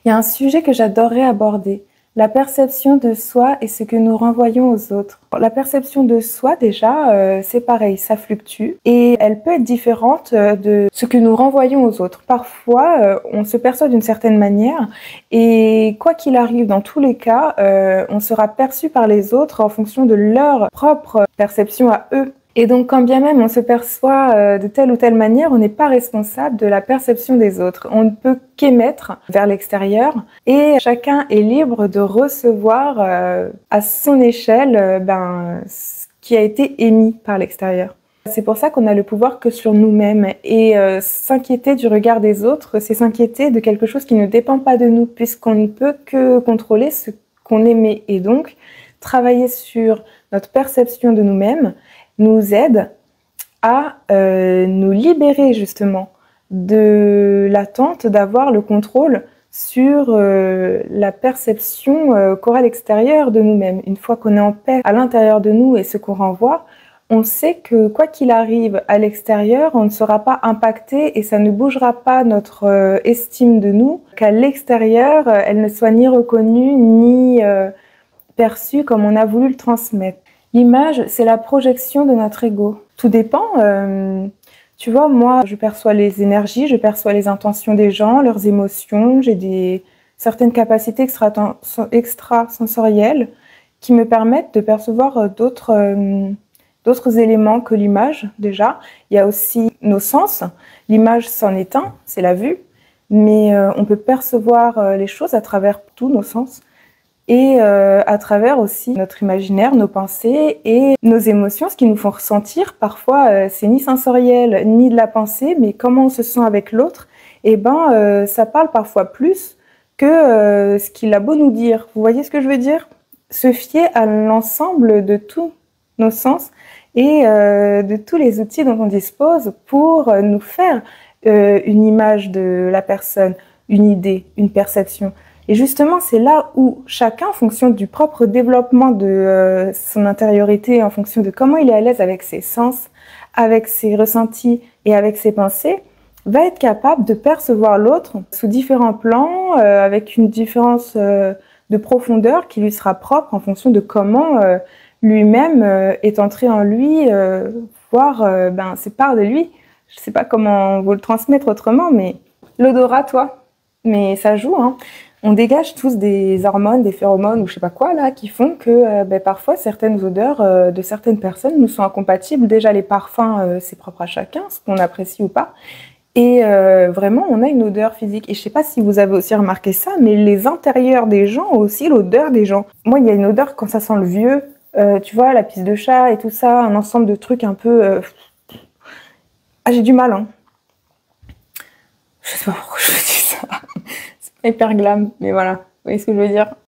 Il y a un sujet que j'adorerais aborder, la perception de soi et ce que nous renvoyons aux autres. La perception de soi, déjà, c'est pareil, ça fluctue et elle peut être différente de ce que nous renvoyons aux autres. Parfois, on se perçoit d'une certaine manière et quoi qu'il arrive, dans tous les cas, on sera perçu par les autres en fonction de leur propre perception à eux. Et donc, quand bien même on se perçoit de telle ou telle manière, on n'est pas responsable de la perception des autres. On ne peut qu'émettre vers l'extérieur et chacun est libre de recevoir à son échelle ce qui a été émis par l'extérieur. C'est pour ça qu'on a le pouvoir que sur nous-mêmes et s'inquiéter du regard des autres, c'est s'inquiéter de quelque chose qui ne dépend pas de nous puisqu'on ne peut que contrôler ce qu'on émet et donc travailler sur notre perception de nous-mêmes nous aide à nous libérer justement de l'attente d'avoir le contrôle sur la perception qu'aura l'extérieur de nous-mêmes. Une fois qu'on est en paix à l'intérieur de nous et ce qu'on renvoie, on sait que quoi qu'il arrive à l'extérieur, on ne sera pas impacté et ça ne bougera pas notre estime de nous, qu'à l'extérieur, elle ne soit ni reconnue ni perçue comme on a voulu le transmettre. L'image, c'est la projection de notre ego. Tout dépend. Tu vois, moi, je perçois les énergies, je perçois les intentions des gens, leurs émotions. J'ai certaines capacités extrasensorielles qui me permettent de percevoir d'autres éléments que l'image, déjà. Il y a aussi nos sens. L'image c'en est un, c'est la vue. Mais on peut percevoir les choses à travers tous nos sens. Et à travers aussi notre imaginaire, nos pensées et nos émotions, ce qui nous font ressentir. Parfois, c'est ni sensoriel, ni de la pensée, mais comment on se sent avec l'autre, ça parle parfois plus que ce qu'il a beau nous dire. Vous voyez ce que je veux dire? Se fier à l'ensemble de tous nos sens et de tous les outils dont on dispose pour nous faire une image de la personne, une idée, une perception. Et justement, c'est là où chacun, en fonction du propre développement de son intériorité, en fonction de comment il est à l'aise avec ses sens, avec ses ressentis et avec ses pensées, va être capable de percevoir l'autre sous différents plans, avec une différence de profondeur qui lui sera propre en fonction de comment lui-même est entré en lui, voir ces parts de lui. Je ne sais pas comment vous le transmettre autrement, mais l'odorat, toi, mais ça joue, hein. On dégage tous des hormones, des phéromones ou je sais pas quoi là, qui font que parfois certaines odeurs de certaines personnes nous sont incompatibles. Déjà les parfums, c'est propre à chacun, ce qu'on apprécie ou pas. Et vraiment, on a une odeur physique. Et je sais pas si vous avez aussi remarqué ça, mais les intérieurs des gens ont aussi l'odeur des gens. Moi, il y a une odeur quand ça sent le vieux, tu vois, la pisse de chat et tout ça, un ensemble de trucs un peu... Ah, j'ai du mal, hein. Je sais pas pourquoi je dis ça. Hyper glam, mais voilà, vous voyez ce que je veux dire.